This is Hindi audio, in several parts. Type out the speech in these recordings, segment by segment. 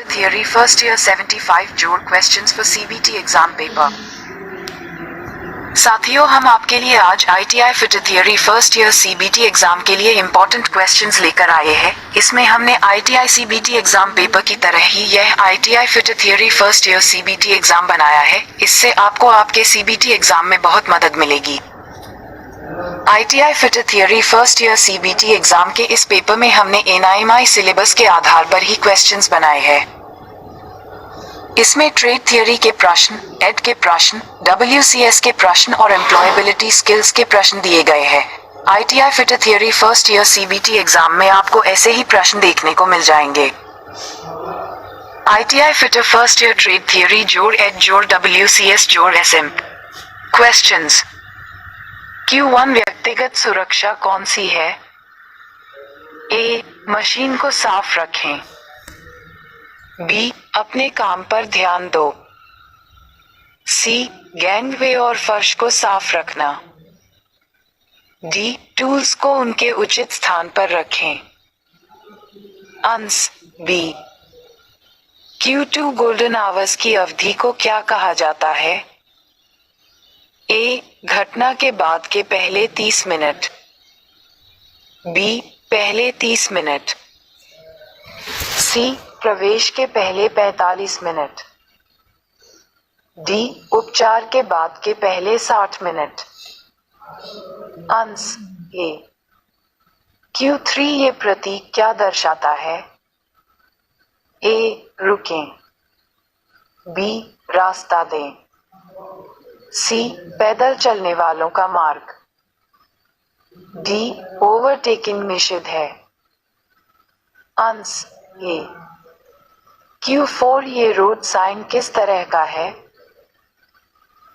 Theory first year 75 जोड़ questions for CBT exam paper. साथियों, हम आपके लिए आज ITI fit theory first year CBT exam के लिए इम्पोर्टेंट क्वेश्चंस लेकर आए हैं। इसमें हमने ITI सीबीटी एग्जाम पेपर की तरह ही यह ITI fit theory first year CBT exam बनाया है। इससे आपको आपके सीबीटी एग्जाम में बहुत मदद मिलेगी। ITI fit theory first year CBT exam के इस पेपर में हमने NIMI सिलेबस के आधार पर ही क्वेश्चंस बनाए हैं। इसमें ट्रेड थियरी के प्रश्न, एड के प्रश्न, WCS के प्रश्न और एम्प्लॉयबिलिटी स्किल्स के प्रश्न दिए गए हैं। ITI fit theory first year CBT exam में आपको ऐसे ही प्रश्न देखने को मिल जाएंगे। ITI fit first year trade theory जोड़ एड जोड़ WCS जोड़ SM। क्वेश्चंस। Q1 व्यक्तिगत सुरक्षा कौन सी है? A. मशीन को साफ रखें। B. अपने काम पर ध्यान दो। C. गैंगवे और फर्श को साफ रखना। D. टूल्स को उनके उचित स्थान पर रखें। Answer B. Q2 golden hours की अवधि को क्या कहा जाता है? A. घटना के बाद के पहले 30 मिनट। B. पहले 30 मिनट। C. प्रवेश के पहले 45 मिनट। D. उपचार के बाद के पहले 60 मिनट। Answer A. Q3 ये प्रतीक क्या दर्शाता है? A. रुकें। B. रास्ता दें। C. पैदल चलने वालों का मार्ग। D. ओवरटेकिंग निषिद्ध है। Answer A. Q4 ये रोड साइन किस तरह का है?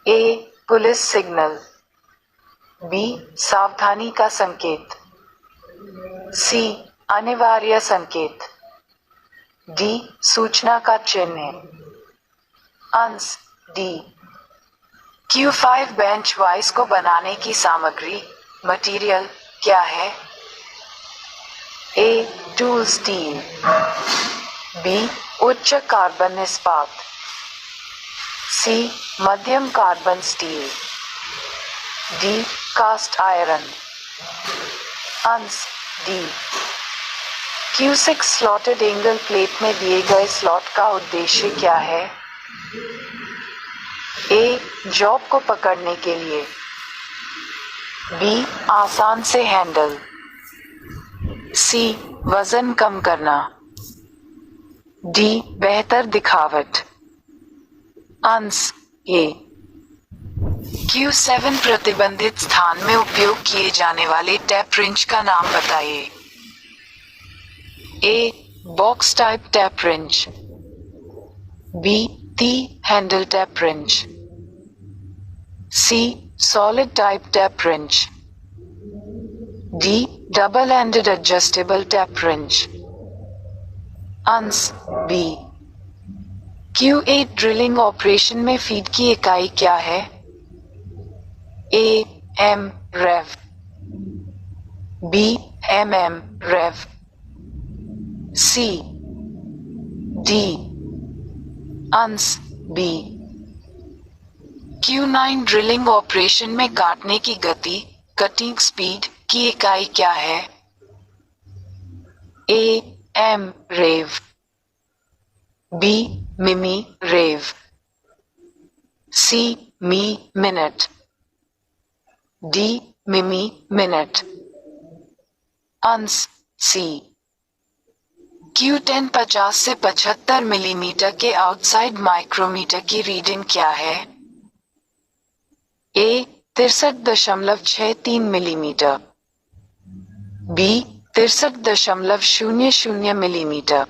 A. Police signal. B. सावधानी का संकेत। C. अनिवार्य संकेत। D. सूचना का चिन्ह। Answer D. Q5 bench vice को बनाने की सामग्री, मटेरियल क्या है? A. Tool steel. B. उच्च कार्बन इस्पात। C. मध्यम carbon steel. D. Cast iron. Answer D. Q6 slotted angle plate में दिए गए स्लॉट का उद्देश्य क्या है? A. जॉब को पकड़ने के लिए। B. आसान से हैंडल। C. वजन कम करना। D. बेहतर दिखावट। Answer A. Q7 प्रतिबंधित स्थान में उपयोग किए जाने वाले टैप रिंच का नाम बताइए। A. Box type tap wrench. B. T handle tap wrench. C. Solid type tap wrench. D. Double ended adjustable tap wrench. Answer B. Q8 drilling operation में फीड की इकाई क्या है? A. M. Rev. B. mm rev. C. D. Answer B. Q9 drilling operation में काटने की गति, कटिंग स्पीड की इकाई क्या है? A. M. रेव। B. मिमी रेव। C. Me minute. D. मिमी मिनट। Answer C. Q10 50 से 75 मिलीमीटर के आउटसाइड माइक्रोमीटर की रीडिंग क्या है? A. 63.63 millimetre. B. 63.00 millimetre.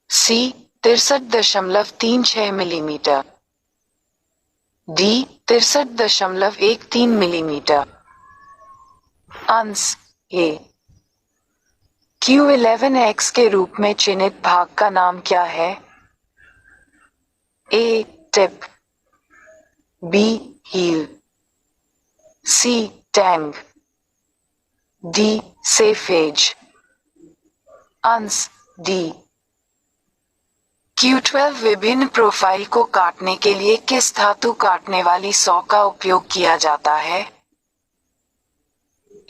C. 63.36 millimetre. D. 63.13 millimetre. Answer A. Q11X के रूप में चिन्हित भाग का नाम क्या है? A. Tip. B. Heel. C. Tang. D. Safe edge. Answer D. Q12 विभिन्न प्रोफाइल को काटने के लिए किस धातु काटने वाली सॉ का उपयोग किया जाता है?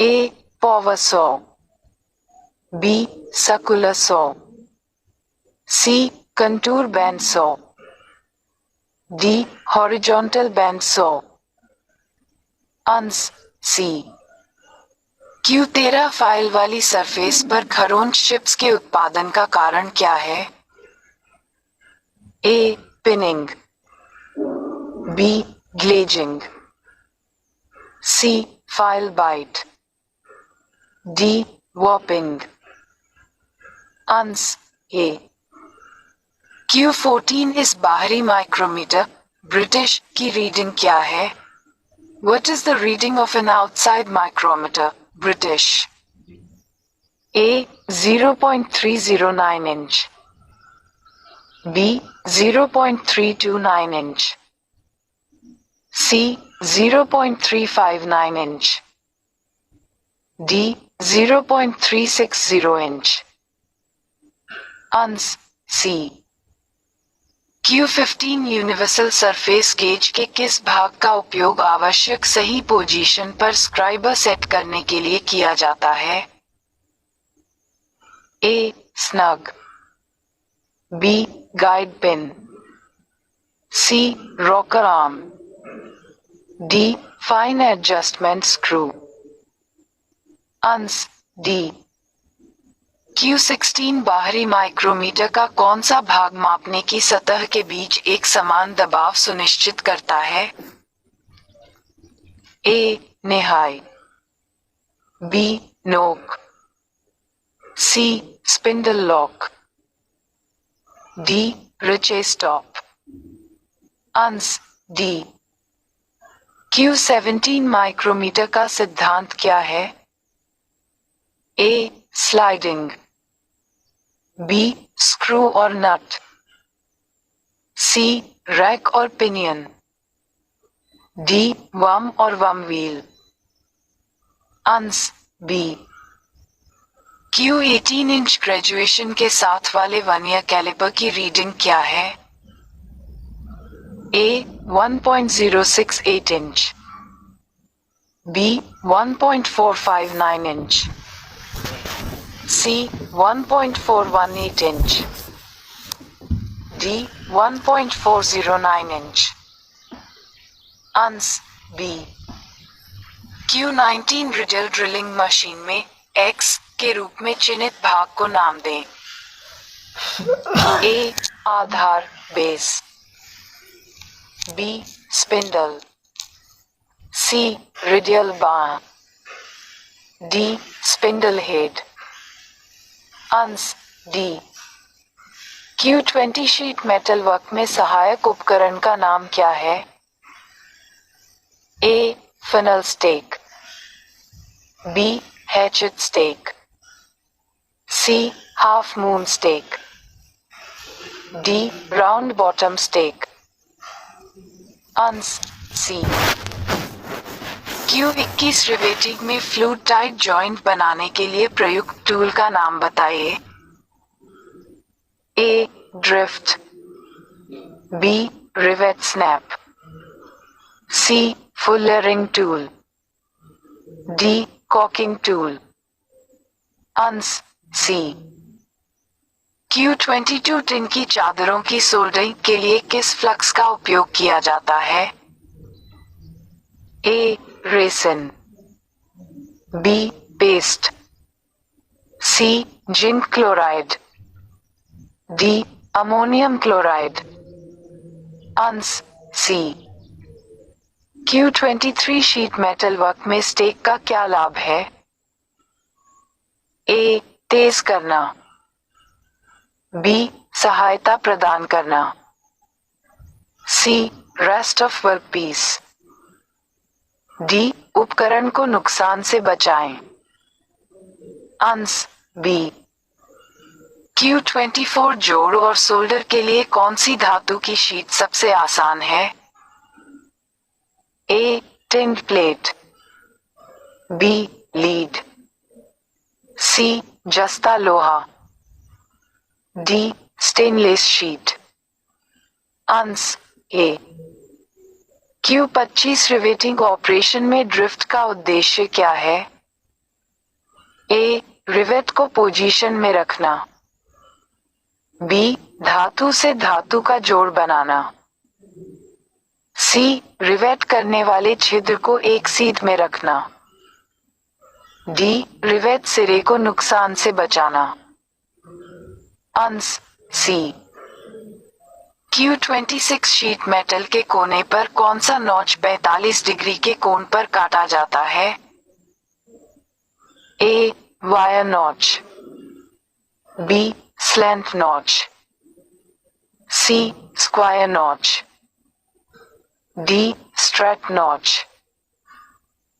A. Power saw, B. Circular saw, C. Contour band saw, D. Horizontal band saw. Answer C. Q13 file वाली सरफेस पर खरोंच चिप्स के उत्पादन का कारण क्या है? A. Pinning, B. Glazing, C. File bite, D. Warping. Answer A. Q14 इस बाहरी माइक्रोमीटर ब्रिटिश की रीडिंग क्या है? What is the reading of an outside micrometer, British? A. 0.309 inch, B. 0.329 inch, C. 0.359 inch, D. 0.360 inch। Answer C. Q15 universal surface gauge के किस भाग का उपयोग आवश्यक सही पोजीशन पर स्क्राइबर सेट करने के लिए किया जाता है? A. Snug, B. Guide pin, C. Rocker arm, D. Fine adjustment screw. Answer D. Q16 बाहरी माइक्रोमीटर का कौन सा भाग मापने की सतह के बीच एक समान दबाव सुनिश्चित करता है? A. निहाई, B. नोक, C. Spindle lock, D. Ratchet stop. Answer D. Q17 micrometer का सिद्धांत क्या है? A. Sliding, B. स्क्रू और नट, C. रैक और पिनियन, D. वम और worm wheel. Answer B. Q18 inch graduation के साथ वाले वर्नियर कैलिपर की रीडिंग क्या है? A. 1.068 inch, B. 1.459 inch, C. 1.418 inch, D. 1.409 inch। Answer B. Q19 riddle drilling machine में X के रूप में चिन्हित भाग को नाम दें। A. आधार base, B. Spindle, C. Radial bar, D. Spindle head. Answer D. Q20 sheet metal work में सहायक उपकरण का नाम क्या है? A. Funnel stake, B. Hatchet stake, C. Half moon stake, D. Round bottom stake. Answer C. Q21 riveting में फ्लूइड टाइट जॉइंट बनाने के लिए प्रयुक्त टूल का नाम बताइए। A. Drift, B. Rivet snap, C. Fullering tool, D. Caulking tool. Answer C. Q22 tin की चादरों की सोल्डरिंग के लिए किस फ्लक्स का उपयोग किया जाता है? A. Resin, B. Paste, C. Zinc chloride, D. Ammonium chloride. Answer C. Q23 sheet metal work में स्टेक का क्या लाभ है? A. तेज करना, B. सहायता प्रदान करना, C. Rest of work piece, D. उपकरण को नुकसान से बचाएं। Answer B. Q24 जोड़ और सोल्डर के लिए कौन सी धातु की शीट सबसे आसान है? A. Tinned plate, B. Lead, C. जस्ता लोहा, D. Stainless sheet. Answer A. Q25 riveting operation में ड्रिफ्ट का उद्देश्य क्या है? ए, रिवेट को पोजीशन में रखना। बी, धातु से धातु का जोड़ बनाना। सी, रिवेट करने वाले छिद्र को एक सीध में रखना। डी, रिवेट सिरे को नुकसान से बचाना। Answer C. Q26 sheet metal के कोने पर कौन सा नॉच 45 डिग्री के कोण पर काटा जाता है? A, wire notch. B, slant notch. C, square notch. D, straight notch.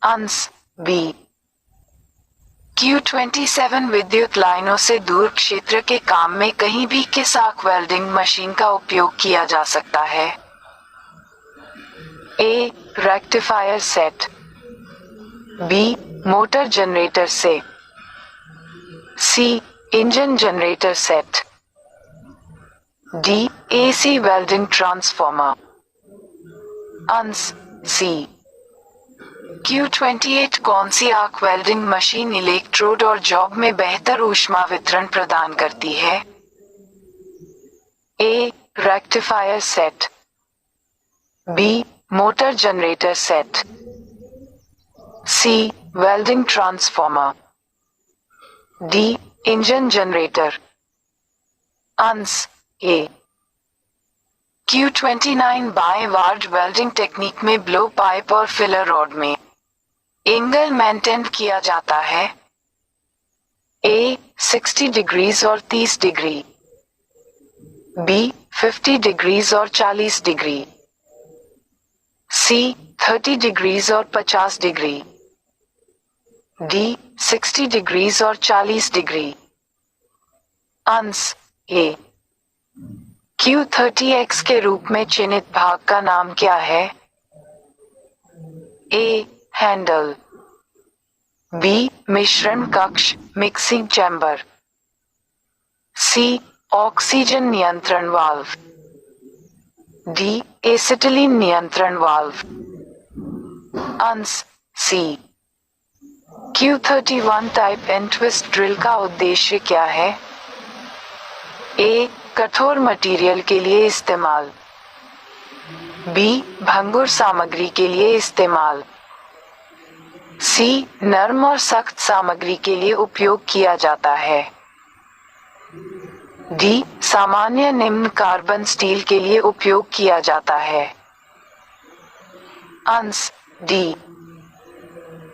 Answer B. Q27 विद्युत लाइनों से दूर क्षेत्र के काम में कहीं भी किस आर्क वेल्डिंग मशीन का उपयोग किया जा सकता है? A, rectifier set. B, motor generator से। C, engine generator set. D, AC welding transformer. Answer C. Q28 कौन सी आर्क वेल्डिंग मशीन इलेक्ट्रोड और जॉब में बेहतर ऊष्मा वितरण प्रदान करती है? A, rectifier set. B, motor generator set. C, welding transformer. D, engine generator. Answer A. Q29 बाएं वार्ड वेल्डिंग टेक्निक में ब्लो पाइप और फिलर रॉड में एंगल मेंटेन किया जाता है? ए, 60 डिग्रीज और 30 डिग्री। बी, 50 डिग्रीज और 40 डिग्री। सी, 30 डिग्रीज और 50 डिग्री। डी, 60 डिग्रीज और 40 डिग्री। Answer A. Q30X के रूप में चिन्हित भाग का नाम क्या है? ए, हैंडल। बी, मिश्रण कक्ष मिक्सिंग चैम्बर। सी, ऑक्सीजन नियंत्रण वाल्व। डी, एसिटिलीन नियंत्रण valve. Answer C. Q31 type and twist drill का उद्देश्य क्या है? ए, कठोर मटेरियल के लिए इस्तेमाल। बी, भंगुर सामग्री के लिए इस्तेमाल। सी, नरम और सख्त सामग्री के लिए उपयोग किया जाता है। डी, सामान्य निम्न कार्बन स्टील के लिए उपयोग किया जाता है। Answer D.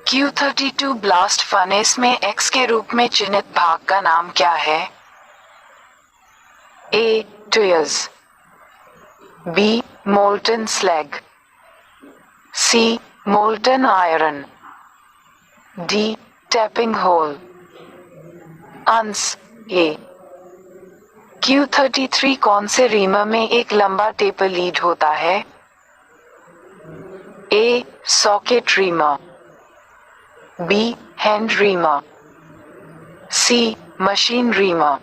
Q32 blast furnace में X के रूप में चिन्हित भाग का नाम क्या है? A, tuyeres. B, molten slag. C, molten iron. D, tapping hole. Answer A. Q33 कौन से रीमर में एक लंबा टेपर लीड होता है? A, socket reamer. B, hand reamer. C, machine reamer.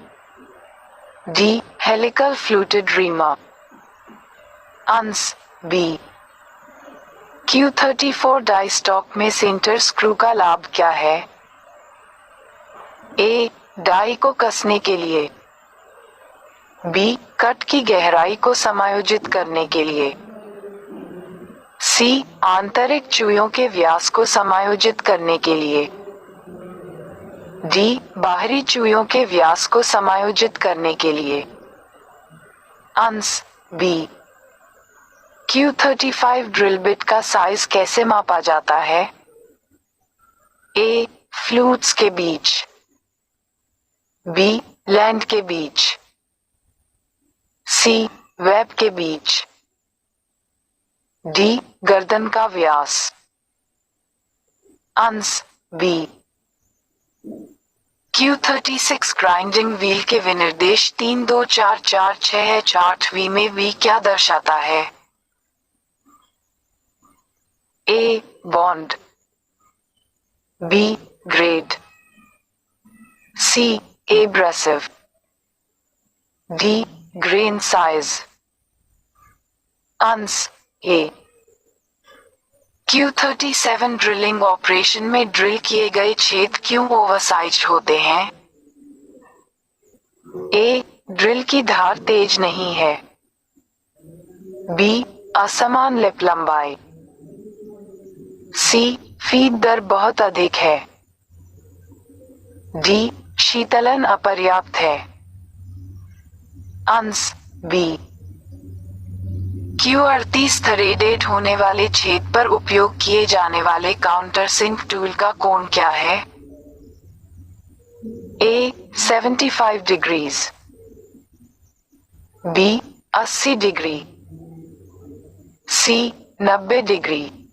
D, helical fluted reamer. Answer B. Q34 die stock में सेंटर स्क्रू का लाभ क्या है? ए, डाई को कसने के लिए। बी, कट की गहराई को समायोजित करने के लिए। सी, आंतरिक चूयों के व्यास को समायोजित करने के लिए। डी, बाहरी चूयों के व्यास को समायोजित करने के लिए। Answer B. Q35 drill bit का साइज कैसे मापा जाता है? ए, फ्लूट्स के बीच। बी, लैंड के बीच। सी, वेब के बीच। डी, गर्दन का व्यास। Answer B. Q36 grinding wheel के विनिर्देश 3 2 4 4 6 8 वी में वी क्या दर्शाता है? A, bond. B, grade. C, abrasive. D, grain size. Answer A. Q37 drilling operation में ड्रिल किए गए छेद क्यों ओवरसाइज होते हैं? ए, ड्रिल की धार तेज नहीं है। बी, असमान लिप लंबाई। सी, फीड दर बहुत अधिक है। डी, शीतलन अपर्याप्त है। Answer B. Q38 थ्रेडेड होने वाले छेद पर उपयोग किए जाने वाले काउंटर सिंक टूल का कोण क्या है? A, 75 degrees. B, 80 degree. C, 90 degree.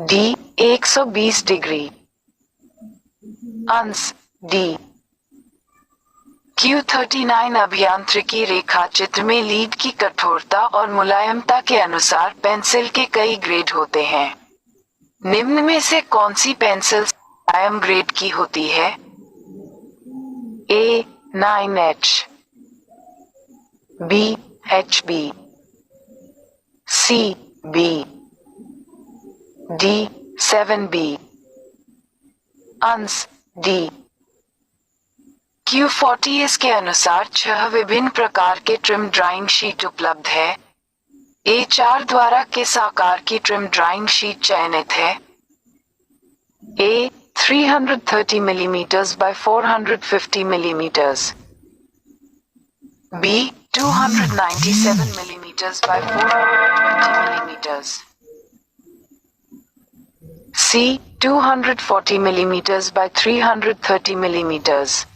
D, 120 degree. Answer D. Q39 अभियांत्रिकी रेखा चित्र में लीड की कठोरता और मुलायमता के अनुसार पेंसिल के कई ग्रेड होते हैं। निम्न में से कौन सी पेंसिल मुलायम ग्रेड की होती है? A, 9H। B, HB। C, B. D, 7B। Answer D. Q40 के अनुसार 6 विभिन्न प्रकार के ट्रिम ड्राइंग शीट उपलब्ध है। A4 द्वारा किस आकार की ट्रिम ड्राइंग शीट चयनित है? A, 330 millimetres by 450 millimetres. B, 297 millimetres by 420 millimetres. C, 240 millimetres by 330 millimetres.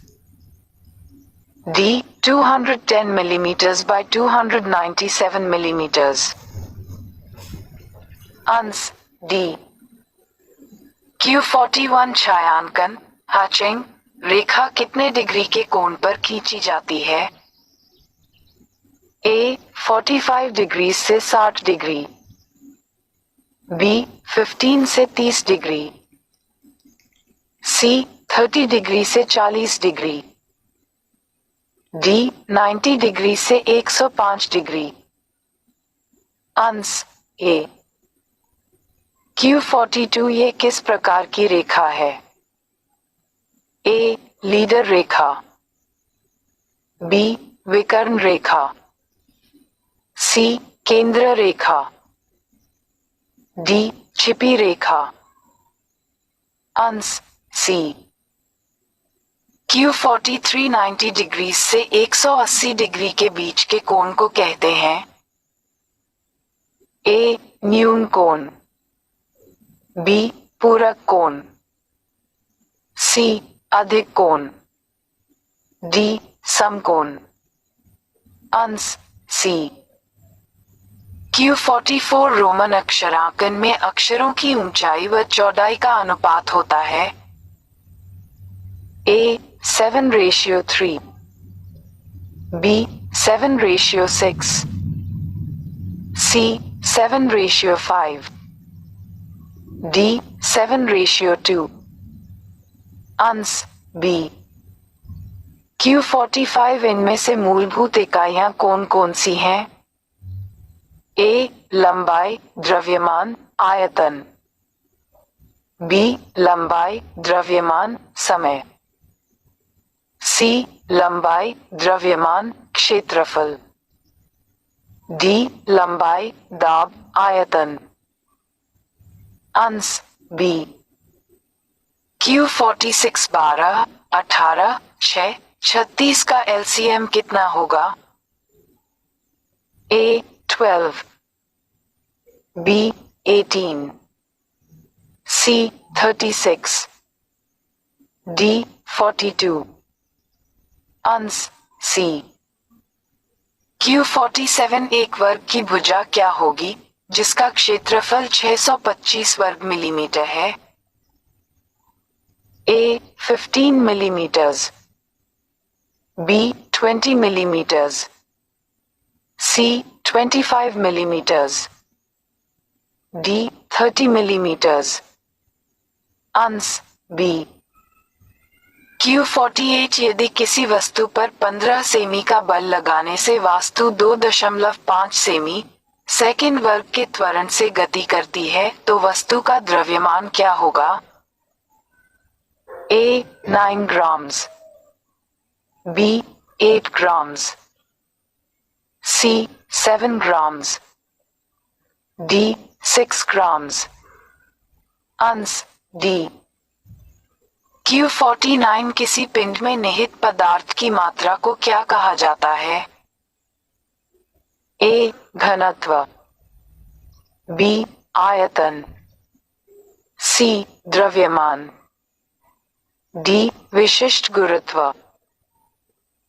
D, 210 millimeters by 297 millimeters. Answer D. Q41 छायांकन हैचिंग रेखा कितने डिग्री के कोण पर खींची जाती है? A, 45 डिग्री से 60 डिग्री। B, 15 से 30 डिग्री। C, 30 डिग्री से 40 डिग्री। डी, 90 डिग्री से 105 डिग्री। Answer A. Q42 ये किस प्रकार की रेखा है? ए, लीडर रेखा। बी, विकर्ण रेखा। सी, केंद्र रेखा। डी, छिपी रेखा। Answer C. Q43 90 डिग्री से 180 डिग्री के बीच के कोण को कहते हैं? ए, न्यून कोण। बी, पूरक कोण। सी, अधिक कोण। डी, समकोण। Answer C. Q44 रोमन अक्षरांकन में अक्षरों की ऊंचाई व चौड़ाई का अनुपात होता है? A, 7:3। B, 7:6। C, 7:5। D, 7:2। Answer B। Q45 इनमें से मूलभूत इकाइयां कौन कौन सी हैं? A, लंबाई, द्रव्यमान, आयतन। B, लंबाई, द्रव्यमान, समय। C, लंबाई, द्रव्यमान, क्षेत्रफल। D, लंबाई, दाब, आयतन। Answer B। Q46 12, 18, 6, 36 का LCM कितना होगा? A, 12। B, 18। C, 36। D, 42। Answer C. Q47 एक वर्ग की भुजा क्या होगी जिसका क्षेत्रफल 625 वर्ग मिलीमीटर है? A, 15 millimetres. B, 20 millimetres. C, 25 millimetres. D, 30 millimetres. Answer B। Q48 यदि किसी वस्तु पर 15 सेमी का बल लगाने से वास्तु 2.5 सेमी सेकंड वर्ग के त्वरण से गति करती है तो वस्तु का द्रव्यमान क्या होगा? A 9 grams, B 8 grams, C 7 grams, D 6 grams. Answer D. Q49 किसी पिंड में निहित पदार्थ की मात्रा को क्या कहा जाता है? A घनत्व, B आयतन, C द्रव्यमान, D विशिष्ट गुरुत्व.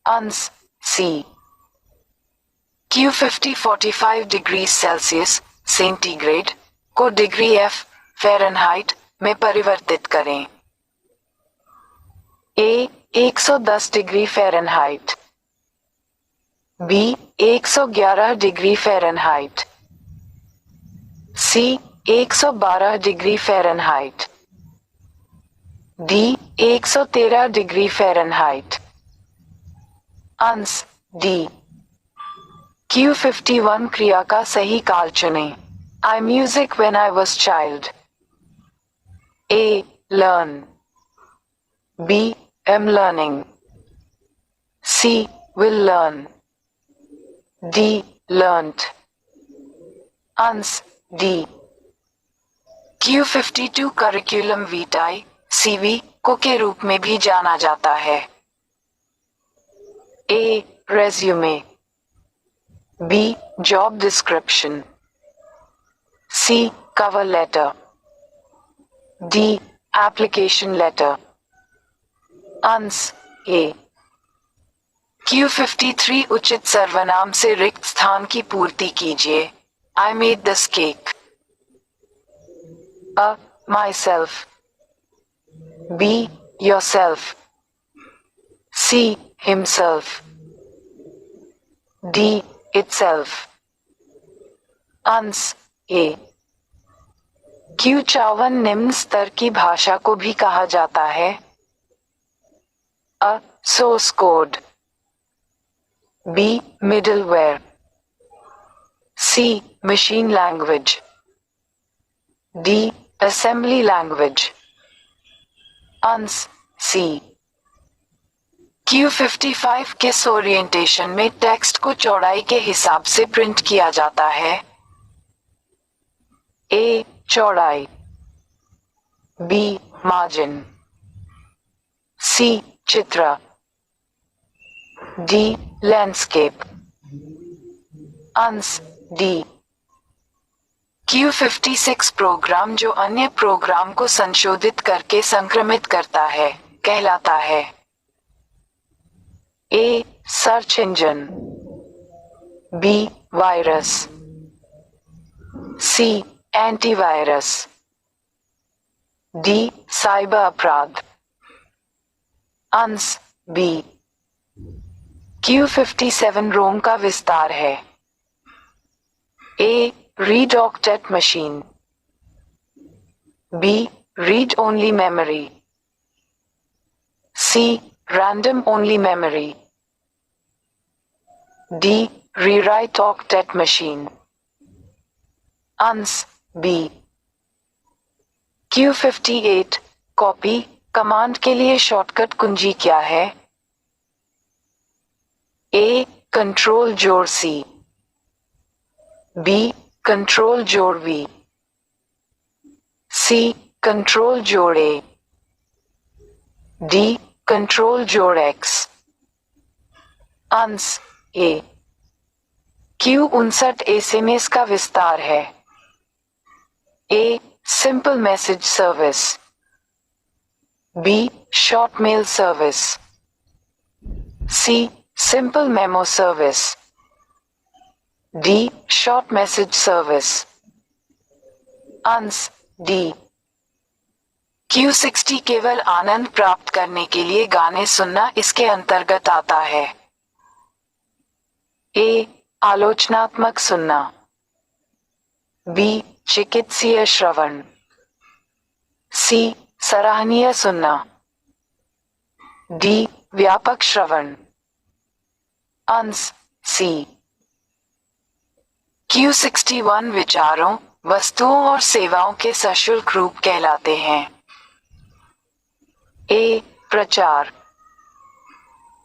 Answer C. Q50 45 degree Celsius centigrade को डिग्री F फ़ारेनहाइट में परिवर्तित करें. A 110 degree Fahrenheit, B 111 degree Fahrenheit, C 112 degree Fahrenheit, D 113 degree Fahrenheit. Answer D. Q51 क्रिया का सही काल चुनें. I music when I was child. A learn, B am learning, C will learn, D learnt. Answer D. Q52 curriculum vitae CV को के रूप में भी जाना जाता है. A resume, B job description, C cover letter, D application letter. Answer A. Q53 उचित सर्वनाम से रिक्त स्थान की पूर्ति कीजिए. I made this cake. A myself, B yourself, C himself, D itself. Answer A. Q54 निम्न स्तर की भाषा को भी कहा जाता है. A source code, B middleware, C machine language, D assembly language. Answer C. Q55 किस ओरिएंटेशन में टेक्स्ट को चौड़ाई के हिसाब से प्रिंट किया जाता है? A चौड़ाई, B मार्जिन, C चित्र, D landscape. Answer D. Q56 program जो अन्य प्रोग्राम को संशोधित करके संक्रमित करता है कहलाता है. A search engine, B virus, C antivirus, D cyber अपराध. Answer B. Q57 रोम का विस्तार है. A read octet machine, B read only memory, C random only memory, D rewrite octet machine. Answer B. Q58 copy command के लिए शॉर्टकट कुंजी क्या है? A कंट्रोल जोड़ C, B कंट्रोल जोड़ V, C कंट्रोल जोड़ A, D कंट्रोल जोड़ X. Answer A. Q59 SMS का विस्तार है. A simple message service, B short mail service, C simple memo service, D short message service. Answer D. Q60 केवल आनंद प्राप्त करने के लिए गाने सुनना इसके अंतर्गत आता है. A आलोचनात्मक सुनना, B चिकित्सीय श्रवण, C सराहनीय सुनना, डी व्यापक श्रवण। अंश सी। Q61 विचारों, वस्तुओं और सेवाओं के सशुल्क रूप कहलाते हैं। ए प्रचार,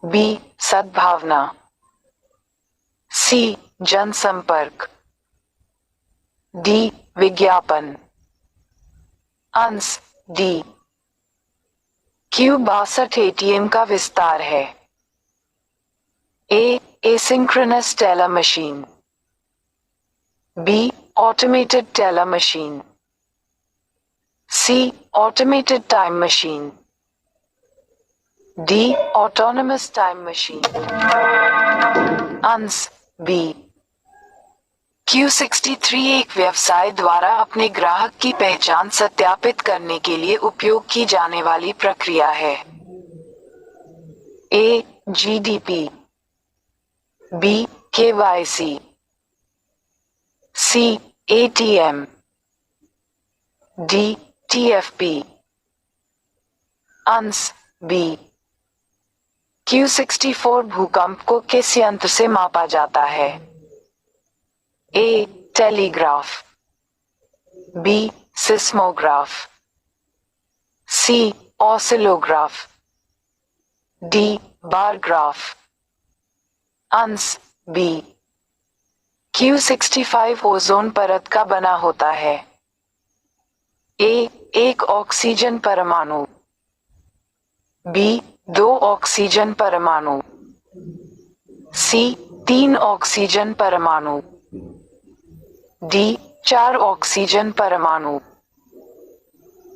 बी सद्भावना, सी जनसंपर्क, डी विज्ञापन। अंश डी। Q62 ATM का विस्तार है। A asynchronous teller machine, B automated teller machine, C automated time machine, D autonomous time machine. अंश बी। Q63 एक व्यवसाय द्वारा अपने ग्राहक की पहचान सत्यापित करने के लिए उपयोग की जाने वाली प्रक्रिया है। ए GDP, बी KYC, सी ATM, डी TFP। अंश बी। Q64 भूकंप को किस यंत्र से मापा जाता है? ए टेलीग्राफ, बी सिस्मोग्राफ, सी ऑसिलोग्राफ, डी बारग्राफ। अंश बी। Q65 ओजोन परत का बना होता है। ए एक ऑक्सीजन परमाणु, बी 2 ऑक्सीजन परमाणु, सी 3 ऑक्सीजन परमाणु, डी 4 ऑक्सीजन परमाणु।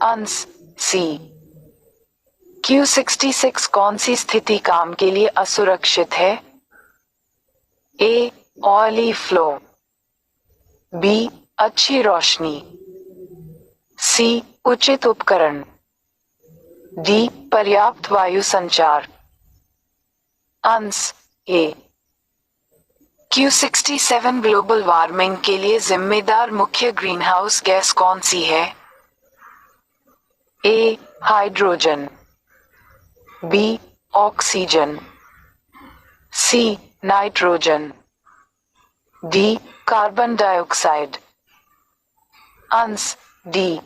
अंश सी। Q66 कौन सी स्थिति काम के लिए असुरक्षित है? ए ऑयली फ्लो, बी अच्छी रोशनी, सी उचित उपकरण, डी पर्याप्त वायु संचार। अंश ए। Q67 ग्लोबल वार्मिंग के लिए जिम्मेदार मुख्य ग्रीनहाउस गैस कौन सी है? A hydrogen, B oxygen, C nitrogen, D carbon dioxide. अंश डी।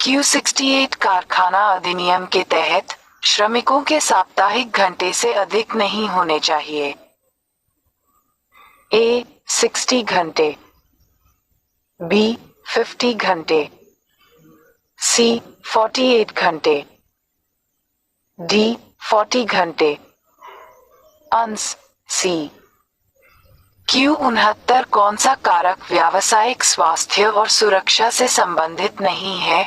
Q68 कारखाना अधिनियम के तहत श्रमिकों के साप्ताहिक घंटे से अधिक नहीं होने चाहिए। ए 60 घंटे, बी 50 घंटे, सी 48 घंटे, डी 40 घंटे। अंश सी। Q69 कौन सा कारक व्यावसायिक स्वास्थ्य और सुरक्षा से संबंधित नहीं है?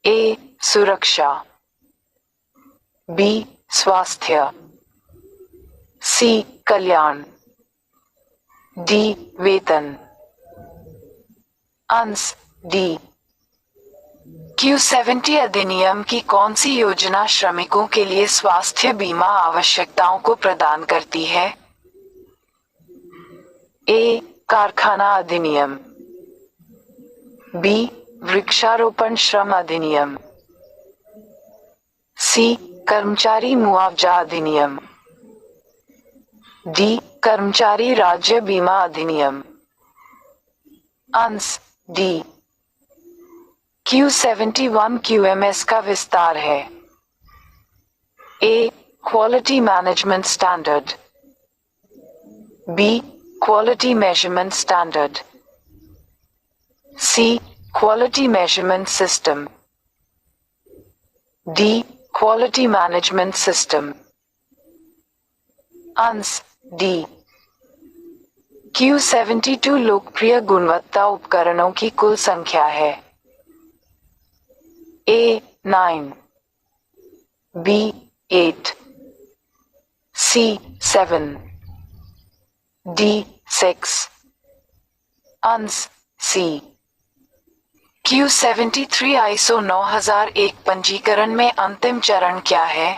ए सुरक्षा, बी स्वास्थ्य, सी कल्याण, डी वेतन। अंश डी। Q70 अधिनियम की कौन सी योजना श्रमिकों के लिए स्वास्थ्य बीमा आवश्यकताओं को प्रदान करती है? ए कारखाना अधिनियम, बी वृक्षारोपण श्रम अधिनियम, सी कर्मचारी मुआवजा अधिनियम, डी कर्मचारी राज्य बीमा अधिनियम। अंश डी। Q71 QMS का विस्तार है। A quality management standard, B quality measurement standard, C quality measurement system, D quality management system. अंश डी। Q72 लोकप्रिय गुणवत्ता उपकरणों की कुल संख्या है। A 9, B 8, C 7, D 6। अंश सी। Q73 ISO 9001 पंजीकरण में अंतिम चरण क्या है?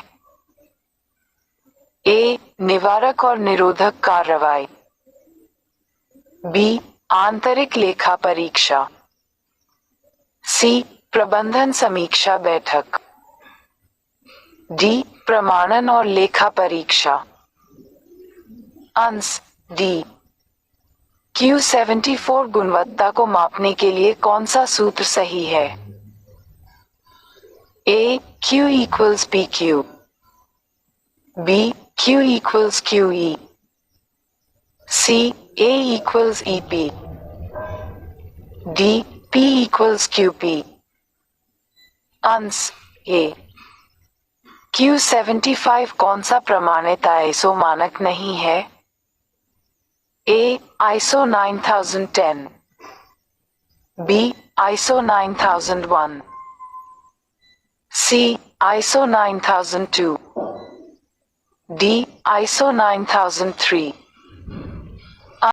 ए निवारक और निरोधक कार्रवाई, बी आंतरिक लेखा परीक्षा, सी प्रबंधन समीक्षा बैठक, डी प्रमाणन और लेखा परीक्षा। Answer D. Q74 गुणवत्ता को मापने के लिए कौन सा सूत्र सही है? A Q equals PQ, B Q equals QE, C A equals EP, D P equals QP। Answer A। Q75 कौन सा प्रमाणित आईएसओ मानक नहीं है? A ISO 9010, B ISO 9001, C ISO 9002, D ISO 9003।